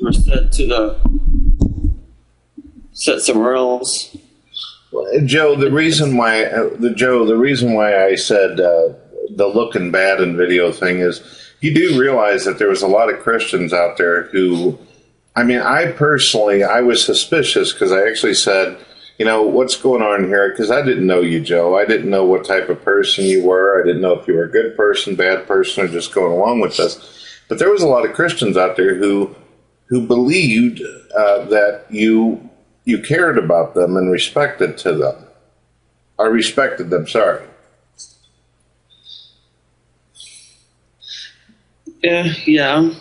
or set somewhere else. Joe, the reason why I said the looking bad in video thing is you do realize that there was a lot of Christians out there who, I mean, I was suspicious because I actually said, you know, what's going on here? Because I didn't know you, Joe. I didn't know what type of person you were. I didn't know if you were a good person, bad person, or just going along with this. But there was a lot of Christians out there who believed that you cared about them and respected them. Sorry. Yeah.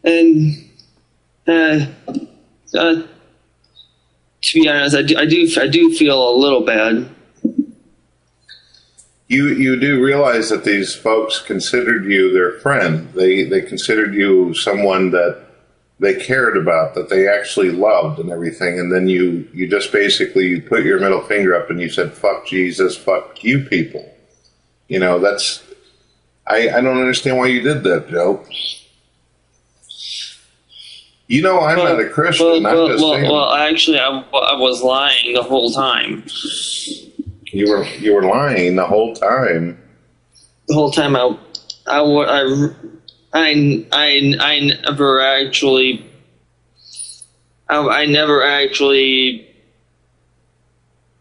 And to be honest, I do feel a little bad. You do realize that these folks considered you their friend. They considered you someone that they cared about, that they actually loved and everything. And then you just basically put your middle finger up and you said, fuck Jesus, fuck you people. You know, I don't understand why you did that, Joe. You know, I'm not a Christian. Well, actually, I was lying the whole time. You were lying the whole time. The whole time, I never actually.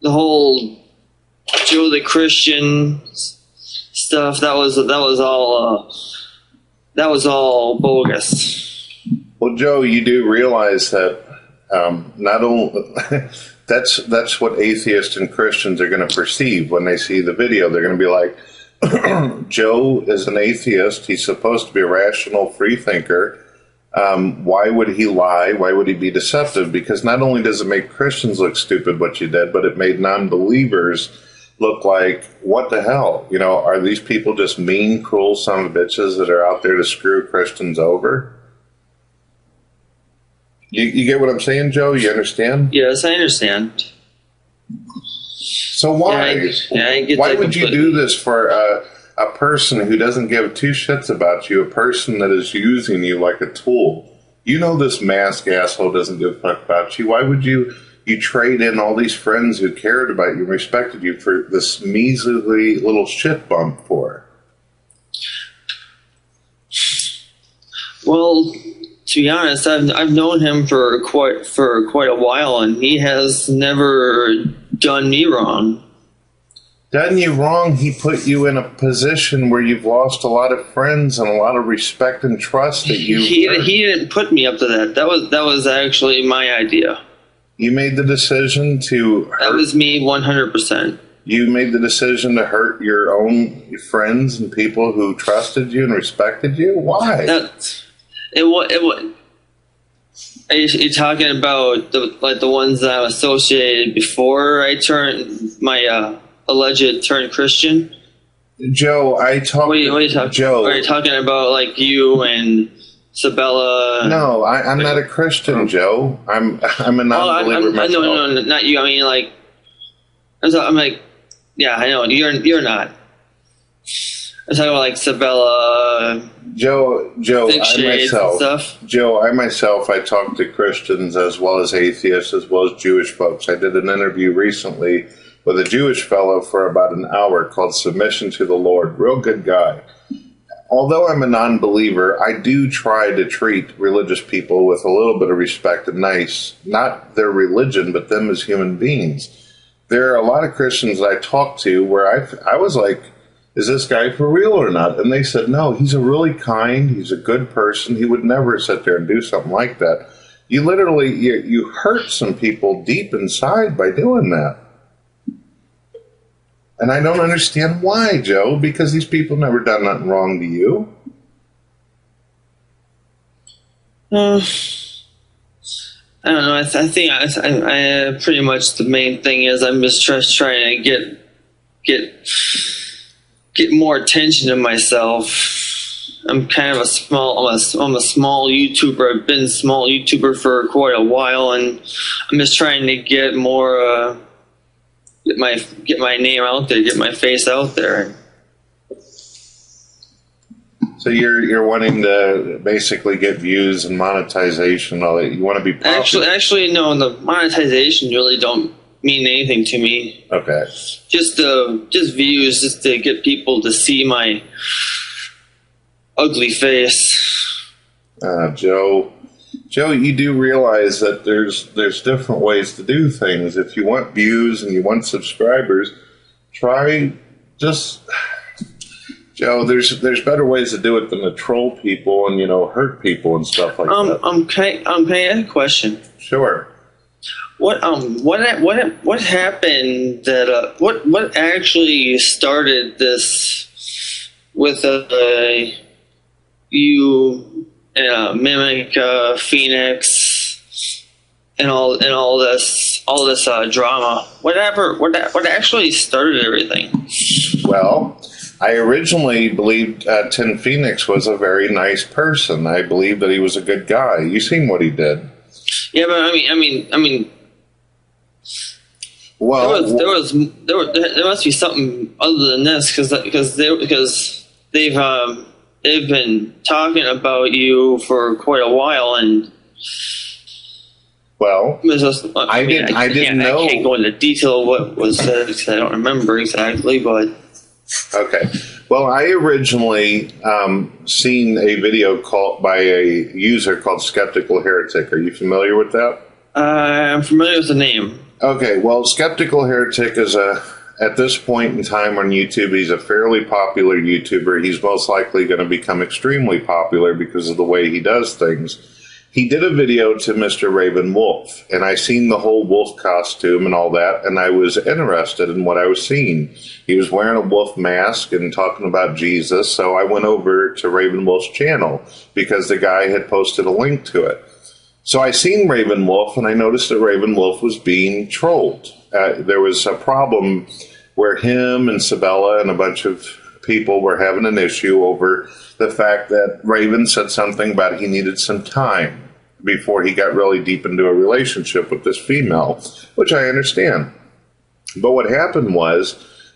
The whole Joe the Christian stuff. That was all bogus. Well, Joe, you do realize that not only that's what atheists and Christians are going to perceive when they see the video. They're going to be like, Joe is an atheist. He's supposed to be a rational, free thinker. Why would he lie? Why would he be deceptive? Because not only does it make Christians look stupid what you did, but it made non-believers look like, what the hell? You know, are these people just mean, cruel son of bitches that are out there to screw Christians over? You get what I'm saying, Joe? You understand? Yes, I understand. So why? Why would you do this for a person who doesn't give two shits about you, a person that is using you like a tool? You know this mask asshole doesn't give a fuck about you. Why would you trade in all these friends who cared about you and respected you for this measly little shit bump for? Well, to be honest, I've known him for quite a while, and he has never done me wrong. Done you wrong? He put you in a position where you've lost a lot of friends and a lot of respect and trust that you. He didn't put me up to that. That was actually my idea. You made the decision to. That was me 100%. You made the decision to hurt your own friends and people who trusted you and respected you. Why? Are you talking about the ones that I associated before I turned my alleged turned Christian? Joe, What are you talking? Joe, are you talking about like you and Sabella? No, I'm not a Christian, Joe. I'm a non-believer myself. No, not you. I mean, like, I'm like, yeah, I know you're not. I'm talking about like Sabella. Joe, I myself, I talk to Christians as well as atheists as well as Jewish folks. I did an interview recently with a Jewish fellow for about an hour called Submission to the Lord. Real good guy. Although I'm a non-believer, I do try to treat religious people with a little bit of respect and nice. Not their religion, but them as human beings. There are a lot of Christians that I talk to where I was like, is this guy for real or not? And they said, no, he's a really kind, he's a good person. He would never sit there and do something like that. You literally, you hurt some people deep inside by doing that. And I don't understand why, Joe, because these people never done nothing wrong to you. I don't know. I think I pretty much the main thing is I'm just trying to get more attention to myself. I'm kind of a small YouTuber. I've been a small YouTuber for quite a while, and I'm just trying to get more, get my name out there, get my face out there. So you're wanting to basically get views and monetization and all that. You want to be popular. Actually, no. The monetization really don't mean anything to me. Okay. Just views, just to get people to see my ugly face. Joe, you do realize that there's different ways to do things. If you want views and you want subscribers, try just. Joe, there's better ways to do it than to troll people and hurt people and stuff like that. Can I ask a question? Sure. What happened that what actually started this with you mimic Phoenix and all this drama? What actually started everything? Well, I originally believed Tim Phoenix was a very nice person. I believed that he was a good guy. You seen what he did? Yeah, but I mean. Well, there must be something other than this because they've been talking about you for quite a while and. Well, I didn't know. I can't go into detail of what was said because I don't remember exactly, but. Okay. Well, I originally seen a video by a user called Skeptical Heretic. Are you familiar with that? I'm familiar with the name. Okay. Well, Skeptical Heretic is at this point in time on YouTube, he's a fairly popular YouTuber. He's most likely going to become extremely popular because of the way he does things. He did a video to Mr. Raven Wolf, and I seen the whole wolf costume and all that, and I was interested in what I was seeing. He was wearing a wolf mask and talking about Jesus, so I went over to Raven Wolf's channel because the guy had posted a link to it. So I seen Raven Wolf, and I noticed that Raven Wolf was being trolled. There was a problem where him and Sabella and a bunch of people were having an issue over the fact that Raven said something about he needed some time before he got really deep into a relationship with this female, which I understand. But what happened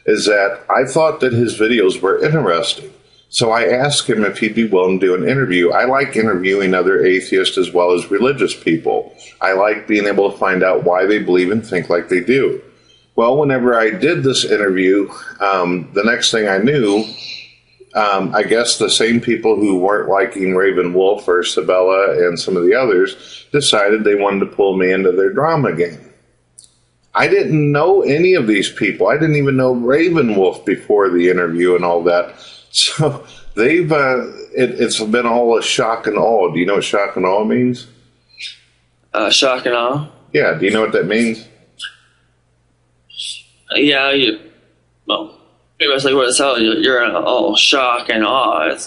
is that I thought that his videos were interesting. So I asked him if he'd be willing to do an interview. I like interviewing other atheists as well as religious people. I like being able to find out why they believe and think like they do. Well, whenever I did this interview, the next thing I knew, I guess the same people who weren't liking Raven Wolf or Sabella and some of the others decided they wanted to pull me into their drama game. I didn't know any of these people. I didn't even know Raven Wolf before the interview and all that. So they've it's been all a shock and awe. Do you know what shock and awe means? Shock and awe? Yeah, do you know what that means? Yeah, well, pretty much like what it sounds like. You're in all shock and awe.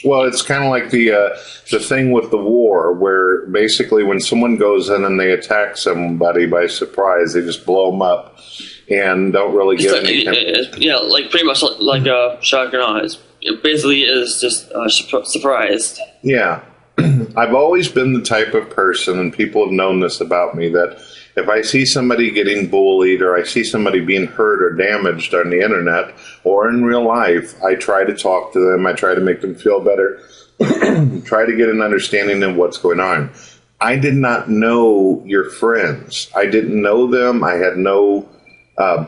Well, it's kind of like the thing with the war, where basically when someone goes in and they attack somebody by surprise, they just blow them up and don't really give any. Yeah, like pretty much like shock and awe. It basically is just surprised. Yeah. I've always been the type of person, and people have known this about me, that if I see somebody getting bullied or I see somebody being hurt or damaged on the internet or in real life, I try to talk to them. I try to make them feel better, try to get an understanding of what's going on. I did not know your friends. I didn't know them. I had no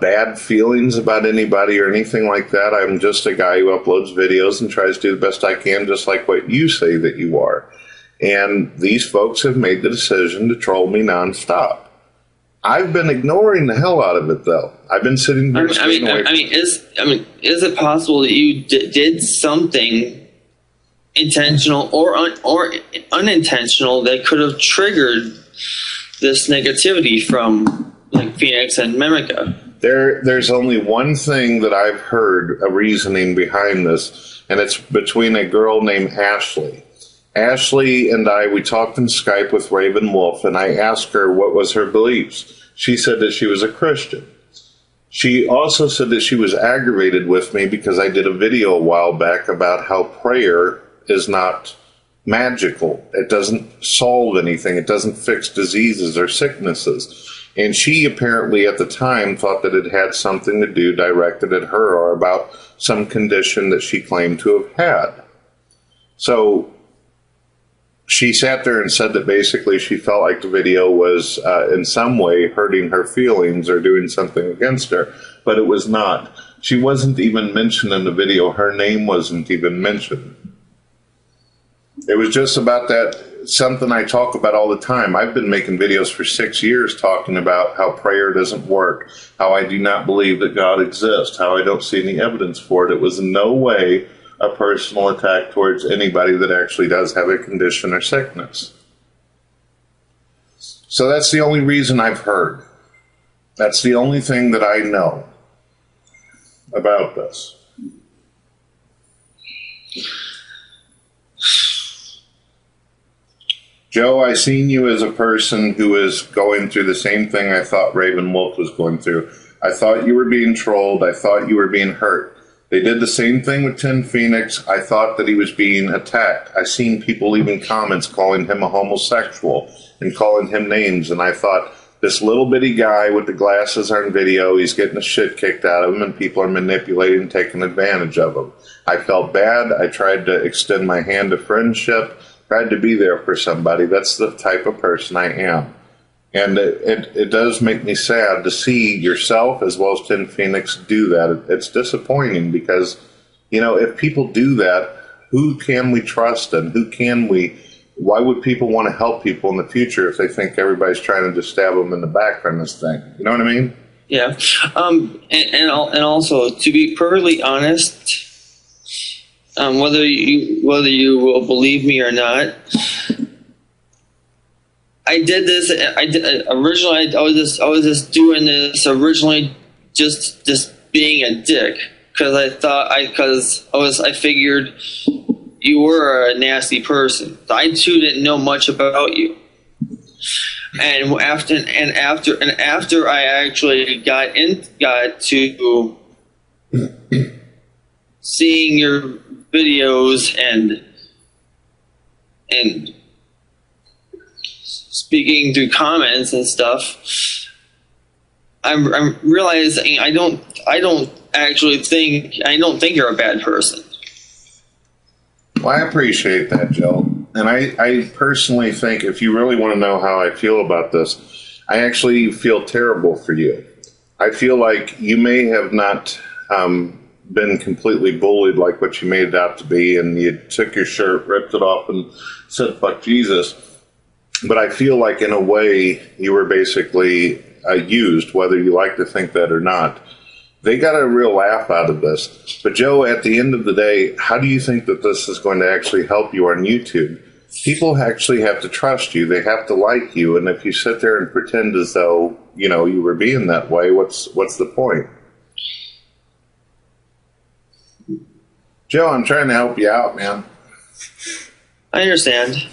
bad feelings about anybody or anything like that. I'm just a guy who uploads videos and tries to do the best I can, just like what you say that you are. And these folks have made the decision to troll me nonstop. I've been ignoring the hell out of it, though. I've been sitting here. Is it possible that you did something intentional or unintentional that could have triggered this negativity from like Phoenix and Mimica? There's only one thing that I've heard, a reasoning behind this, and it's between a girl named Ashley. Ashley and we talked in Skype with Raven Wolf, and I asked her what was her beliefs. She said that she was a Christian. She also said that she was aggravated with me because I did a video a while back about how prayer is not magical. It doesn't solve anything. It doesn't fix diseases or sicknesses. And she apparently at the time thought that it had something to do directed at her or about some condition that she claimed to have had. So she sat there and said that basically she felt like the video was in some way hurting her feelings or doing something against her, but it was not. She wasn't even mentioned in the video. Her name wasn't even mentioned. It was just about that, something I talk about all the time. I've been making videos for 6 years talking about how prayer doesn't work, how I do not believe that God exists, how I don't see any evidence for it. It was in no way a personal attack towards anybody that actually does have a condition or sickness. So that's the only reason I've heard. That's the only thing that I know about this. Joe, I seen you as a person who is going through the same thing I thought Raven Wolf was going through. I thought you were being trolled. I thought you were being hurt. They did the same thing with Tin Phoenix. I thought that he was being attacked. I seen people leaving comments calling him a homosexual and calling him names, and I thought, this little bitty guy with the glasses on video, he's getting the shit kicked out of him, and people are manipulating and taking advantage of him. I felt bad. I tried to extend my hand of friendship, tried to be there for somebody. That's the type of person I am. And it does make me sad to see yourself as well as Tin Phoenix do that. It's disappointing because, you know, if people do that, who can we trust and who can we, why would people want to help people in the future if they think everybody's trying to just stab them in the back from this thing? You know what I mean? Yeah. And also, to be perfectly honest, whether you will believe me or not, I did this. Originally. I was just doing this originally, just being a dick because I figured you were a nasty person. I too didn't know much about you, and after I actually got to seeing your videos and speaking through comments and stuff, I'm realizing I don't think you're a bad person. Well, I appreciate that, Joe. And I personally think if you really want to know how I feel about this, I actually feel terrible for you. I feel like you may have not been completely bullied like what you made it out to be, and you took your shirt, ripped it off, and said, "Fuck Jesus." But I feel like in a way you were basically used, whether you like to think that or not. They got a real laugh out of this. But Joe, at the end of the day, how do you think that this is going to actually help you on YouTube? People actually have to trust you. They have to like you. And if you sit there and pretend as though, you know, you were being that way, what's the point? Joe, I'm trying to help you out, man. I understand.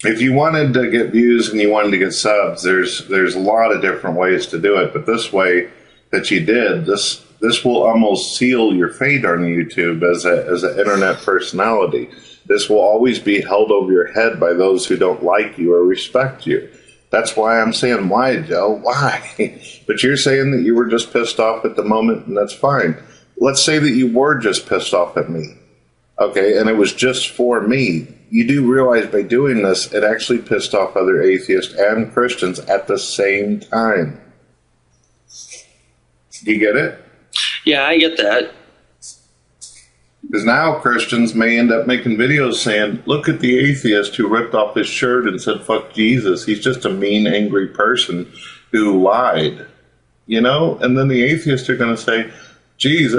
If you wanted to get views and you wanted to get subs, there's a lot of different ways to do it. But this way that you did, this will almost seal your fate on YouTube as an internet personality. This will always be held over your head by those who don't like you or respect you. That's why I'm saying, why, Joe? Why? But you're saying that you were just pissed off at the moment, and that's fine. Let's say that you were just pissed off at me. Okay, and it was just for me. You do realize by doing this, it actually pissed off other atheists and Christians at the same time. Do you get it? Yeah, I get that. Because now Christians may end up making videos saying, look at the atheist who ripped off his shirt and said, fuck Jesus. He's just a mean, angry person who lied. You know? And then the atheists are going to say, geez,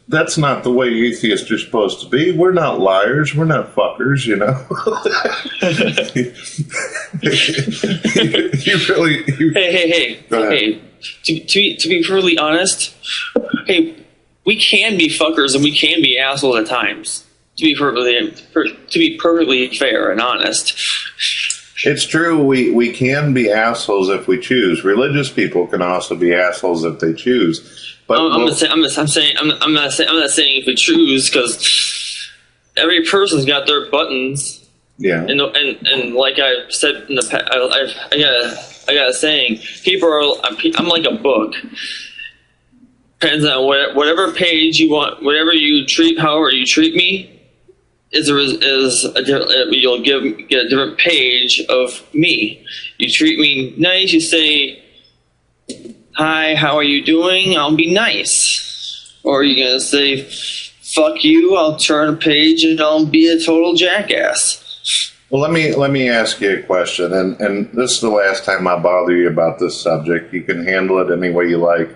that's not the way atheists are supposed to be. We're not liars. We're not fuckers, you know? Hey. To be perfectly honest, hey, we can be fuckers and we can be assholes at times. To be perfectly fair and honest. It's true. We can be assholes if we choose. Religious people can also be assholes if they choose. But I'm not saying if we choose, because every person's got their buttons. Yeah. And like I've said in the past, I got a saying. I'm like a book. Depends on whatever page you want, however you treat me, you'll get a different page of me. You treat me nice. You say, "Hi, how are you doing?" I'll be nice. Or you're gonna say, "Fuck you." I'll turn a page and I'll be a total jackass. Well, let me ask you a question, and this is the last time I bother you about this subject. You can handle it any way you like.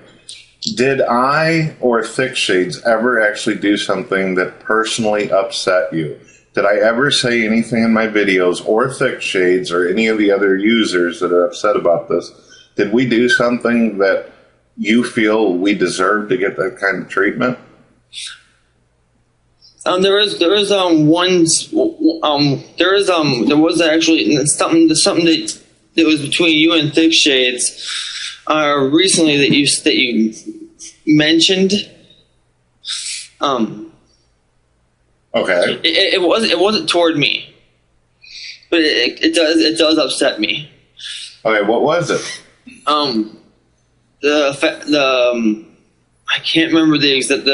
Did I or Thick Shades ever actually do something that personally upset you? Did I ever say anything in my videos, or Thick Shades, or any of the other users that are upset about this? Did we do something that you feel we deserve to get that kind of treatment? There was actually something that was between you and Thick Shades recently that you mentioned. Okay. It wasn't toward me, but it does upset me. Okay, what was it? I can't remember the exact.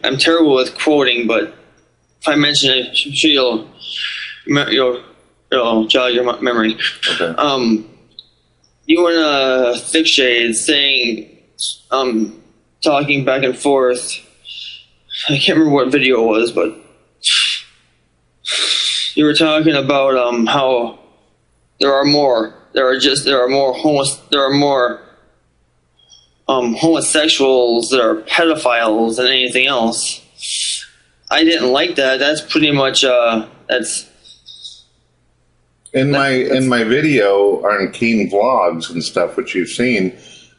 I'm terrible with quoting, but if I mention it, I'm sure you'll jog your memory. Okay. You and Thick Shades saying, talking back and forth. I can't remember what video it was, but you were talking about how there are more homosexuals that are pedophiles than anything else. I didn't like that. That's pretty much that's in my video on Keane vlogs and stuff, which you've seen.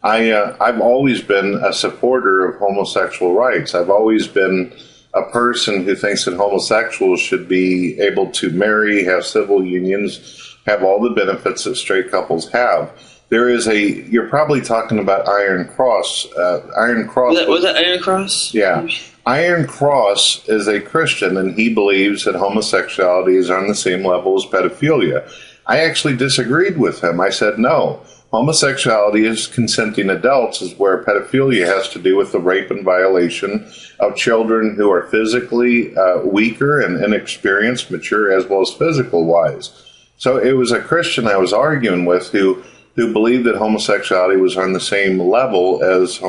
I've always been a supporter of homosexual rights. I've always been a person who thinks that homosexuals should be able to marry, have civil unions, have all the benefits that straight couples have. There is you're probably talking about Iron Cross. Iron Cross. Was that Iron Cross? Yeah. Iron Cross is a Christian, and he believes that homosexuality is on the same level as pedophilia. I actually disagreed with him. I said, no, homosexuality is consenting adults, is where pedophilia has to do with the rape and violation of children who are physically weaker and inexperienced, mature, as well as physical-wise. So it was a Christian I was arguing with who believed that homosexuality was on the same level as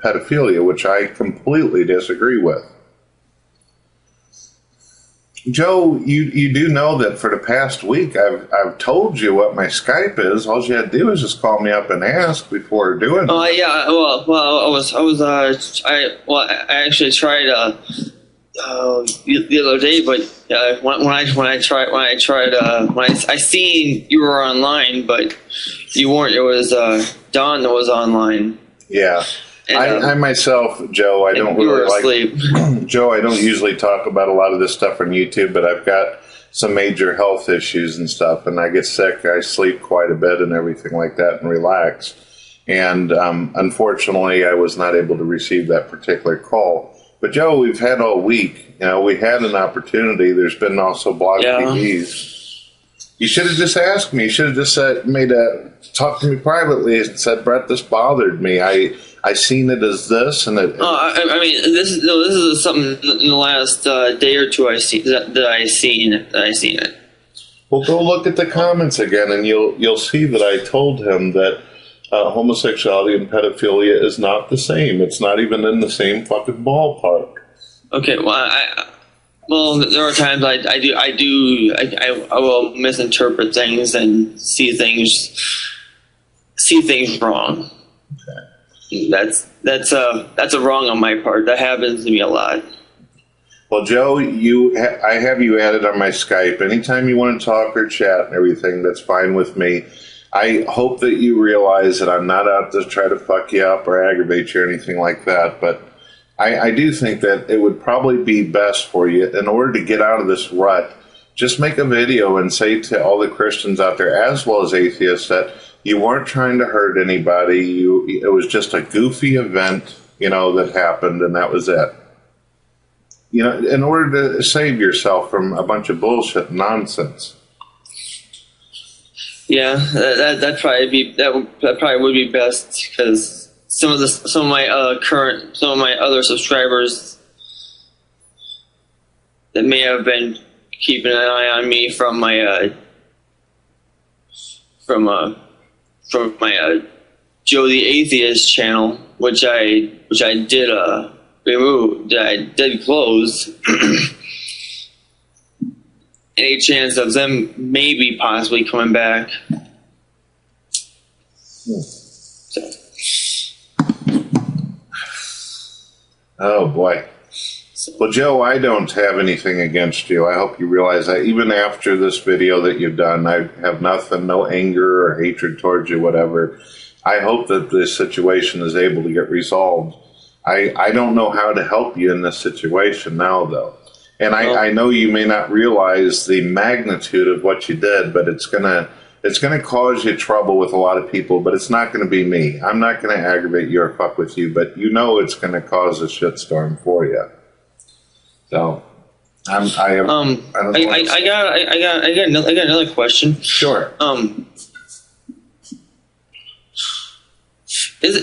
pedophilia, which I completely disagree with. Joe, you do know that for the past week I've told you what my Skype is. All you had to do is just call me up and ask before doing it. Oh yeah. I actually tried the other day, but I seen you were online, but you weren't. It was Don that was online. Yeah. And, I myself, Joe, I don't really like Joe, I don't usually talk about a lot of this stuff on YouTube, but I've got some major health issues and stuff, and I get sick. I sleep quite a bit and everything like that and relax. And unfortunately, I was not able to receive that particular call. But Joe, we've had all week. You know, we had an opportunity. There's been also blog TVs. You should have just asked me. You should have just talked to me privately and said, Brett, this bothered me. I seen it as this, and it. I mean, this is something in the last day or two I seen it. Well, go look at the comments again, and you'll see that I told him that homosexuality and pedophilia is not the same. It's not even in the same fucking ballpark. Okay, well, there are times I will misinterpret things and see things wrong. Okay. That's a wrong on my part. That happens to me a lot. Well, Joe, I have you added on my Skype. Anytime you want to talk or chat and everything, that's fine with me. I hope that you realize that I'm not out to try to fuck you up or aggravate you or anything like that, but I do think that it would probably be best for you, in order to get out of this rut, just make a video and say to all the Christians out there, as well as atheists, that you weren't trying to hurt anybody. It was just a goofy event, that happened, and that was it. In order to save yourself from a bunch of bullshit and nonsense. Yeah, that probably would be best, because some of my other subscribers that may have been keeping an eye on me from my Joe the Atheist channel, which I did remove, that I did close. Any chance of them maybe possibly coming back? So. Oh boy. Well, Joe, I don't have anything against you. I hope you realize that. Even after this video that you've done, I have nothing, no anger or hatred towards you, whatever. I hope that this situation is able to get resolved. I don't know how to help you in this situation now, though. And I know you may not realize the magnitude of what you did, but it's gonna cause you trouble with a lot of people, but it's not going to be me. I'm not going to aggravate you or fuck with you, but you know it's going to cause a shitstorm for you. So, I got another question. Sure. Is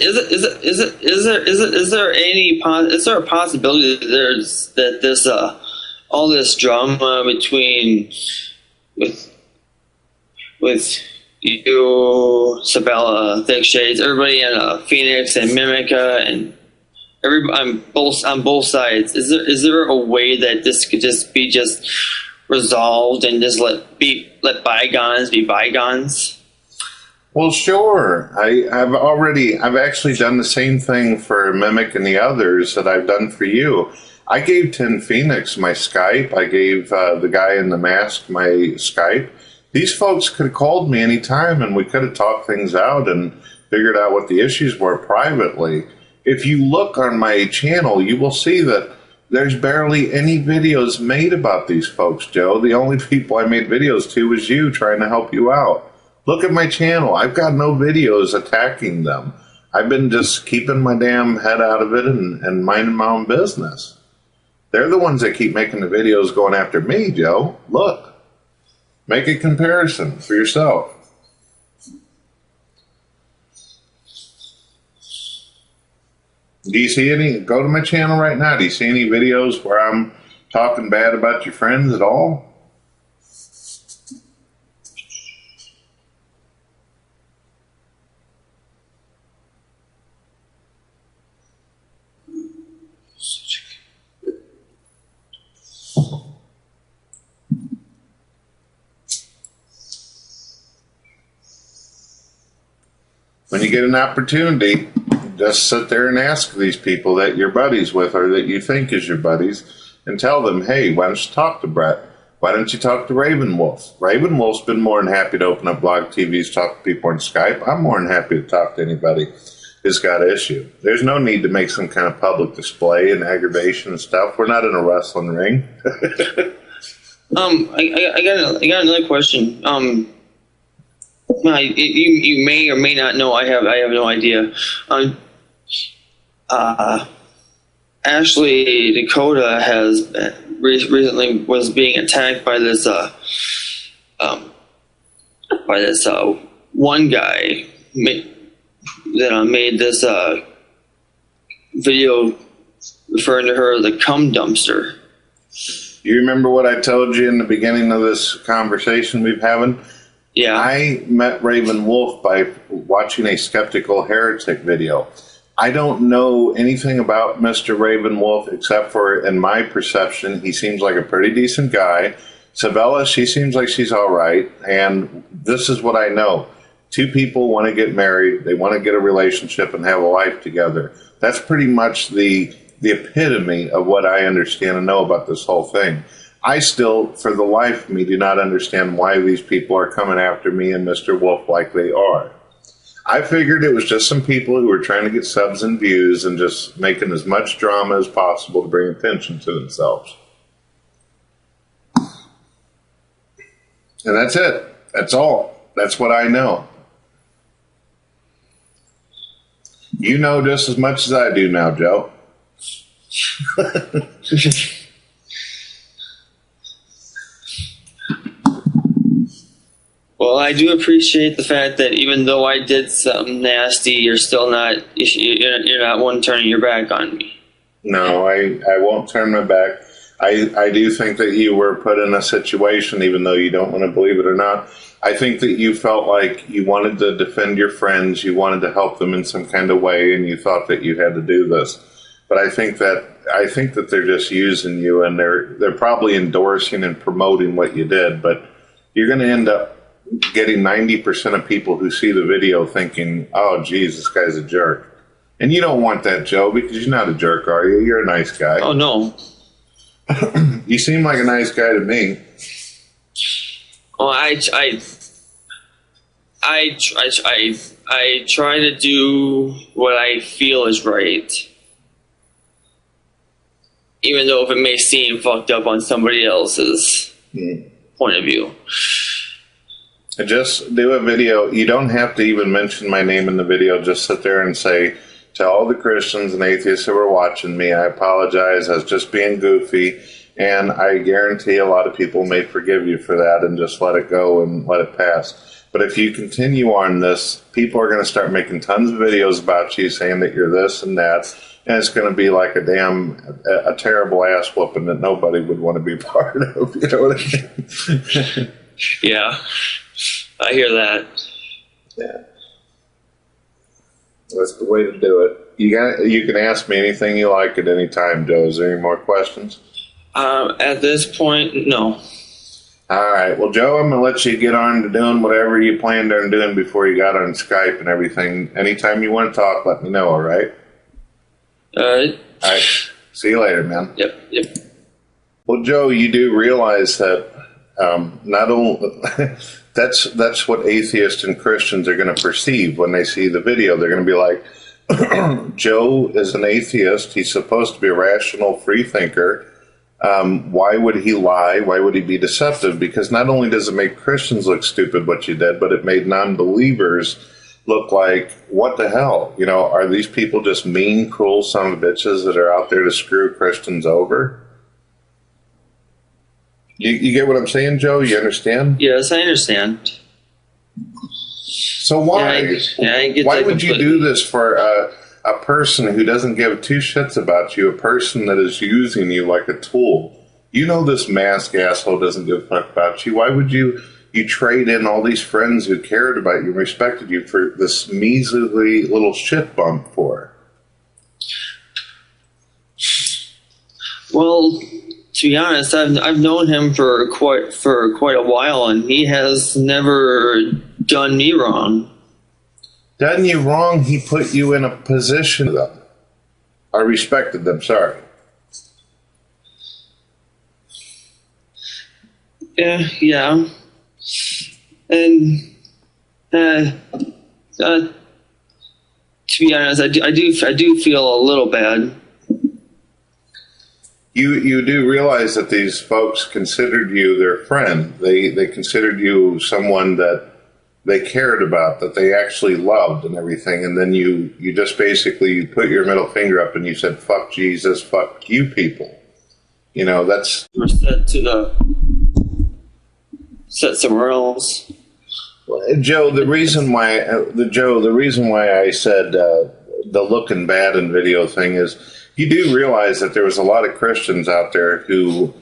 there a possibility that this all this drama with you, Sabella, Thick Shades, everybody in Phoenix and Mimica, and everybody on both sides, is there a way that this could just be resolved and just let bygones be bygones? Well, sure. I've actually done the same thing for Mimic and the others that I've done for you. I gave Tin Phoenix my Skype. I gave the guy in the mask my Skype. These folks could have called me anytime and we could have talked things out and figured out what the issues were privately. If you look on my channel, you will see that there's barely any videos made about these folks, Joe. The only people I made videos to was you, trying to help you out. Look at my channel. I've got no videos attacking them. I've been just keeping my damn head out of it and minding my own business. They're the ones that keep making the videos going after me, Joe. Look. Make a comparison for yourself. Do you see any? Go to my channel right now. Do you see any videos where I'm talking bad about your friends at all? When you get an opportunity, just sit there and ask these people that you're buddies with or that you think is your buddies and tell them, hey, why don't you talk to Brett? Why don't you talk to Raven Wolf? Raven Wolf's been more than happy to open up blog TVs, talk to people on Skype. I'm more than happy to talk to anybody who's got an issue. There's no need to make some kind of public display and aggravation and stuff. We're not in a wrestling ring. I got another question. You may or may not know. I have no idea. Ashley Dakota has recently was being attacked by this one guy that made this video referring to her as the cum dumpster. You remember what I told you in the beginning of this conversation we've having? Yeah. I met Raven Wolf by watching a Skeptical Heretic video. I don't know anything about Mr. Raven Wolf except for, in my perception, he seems like a pretty decent guy. Sabella, she seems like she's all right. And this is what I know. Two people want to get married. They want to get a relationship and have a life together. That's pretty much the epitome of what I understand and know about this whole thing. I still, for the life of me, do not understand why these people are coming after me and Mr. Wolf like they are. I figured it was just some people who were trying to get subs and views and just making as much drama as possible to bring attention to themselves. And that's it. That's all. That's what I know. You know just as much as I do now, Joe. Well, I do appreciate the fact that even though I did something nasty, you're not one turning your back on me. No, I won't turn my back. I do think that you were put in a situation, even though you don't want to believe it or not. I think that you felt like you wanted to defend your friends, you wanted to help them in some kind of way, and you thought that you had to do this. But I think that they're just using you, and they're probably endorsing and promoting what you did. But you're going to end up getting 90% of people who see the video thinking, "Oh, geez, this guy's a jerk." And you don't want that, Joe, because you're not a jerk, are you? You're a nice guy. Oh, no. You seem like a nice guy to me. Well, I try to do what I feel is right, even though if it may seem fucked up on somebody else's point of view. Just do a video. You don't have to even mention my name in the video. Just sit there and say, to all the Christians and atheists who are watching me, I apologize. I was just being goofy. And I guarantee a lot of people may forgive you for that and just let it go and let it pass. But if you continue on this, people are going to start making tons of videos about you saying that you're this and that. And it's going to be like a terrible ass whooping that nobody would want to be part of. You know what I mean? Yeah, I hear that. Yeah. That's the way to do it. You can ask me anything you like at any time, Joe. Is there any more questions? At this point, no. All right. Well, Joe, I'm going to let you get on to doing whatever you planned on doing before you got on Skype and everything. Anytime you want to talk, let me know, all right? All right. All right. See you later, man. Yep. Well, Joe, you do realize that not only that's what atheists and Christians are going to perceive when they see the video. They're going to be like, Joe is an atheist. He's supposed to be a rational, free thinker. Why would he lie? Why would he be deceptive? Because not only does it make Christians look stupid what you did, but it made non-believers look like, what the hell? You know, are these people just mean, cruel son of bitches that are out there to screw Christians over? You get what I'm saying, Joe? You understand? Yes, I understand. So why? I get why that would you do this for a person who doesn't give two shits about you, a person that is using you like a tool? You know this mask asshole doesn't give a fuck about you. Why would you trade in all these friends who cared about you and respected you for this measly little shit bump for? Well, to be honest, I've known him for quite a while, and he has never done me wrong. Done you wrong? He put you in a position. I respected them. Sorry. Yeah. And to be honest, I do feel a little bad. You do realize that these folks considered you their friend. They considered you someone that they cared about, that they actually loved and everything. And then you just basically put your middle finger up and you said, fuck Jesus, fuck you people. You know, that's... We're set somewhere else. Joe, the reason why I said the looking bad in video thing is, you do realize that there was a lot of Christians out there who,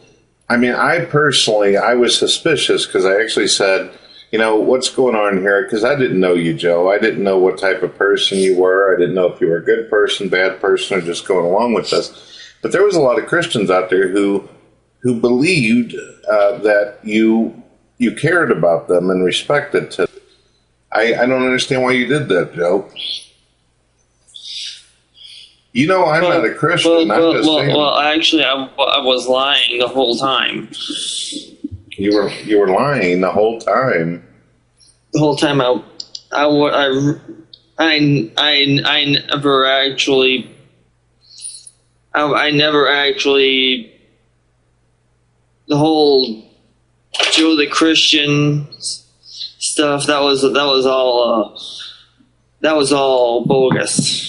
I mean, I was suspicious because I actually said, you know, what's going on here? Because I didn't know you, Joe. I didn't know what type of person you were. I didn't know if you were a good person, bad person, or just going along with this. But there was a lot of Christians out there who believed that you cared about them and respected them. I don't understand why you did that, Joe. You know, I'm not a Christian. Well, actually, I was lying the whole time. You were lying the whole time. The whole time, I never actually. The whole Joe the Christian stuff, that was all bogus.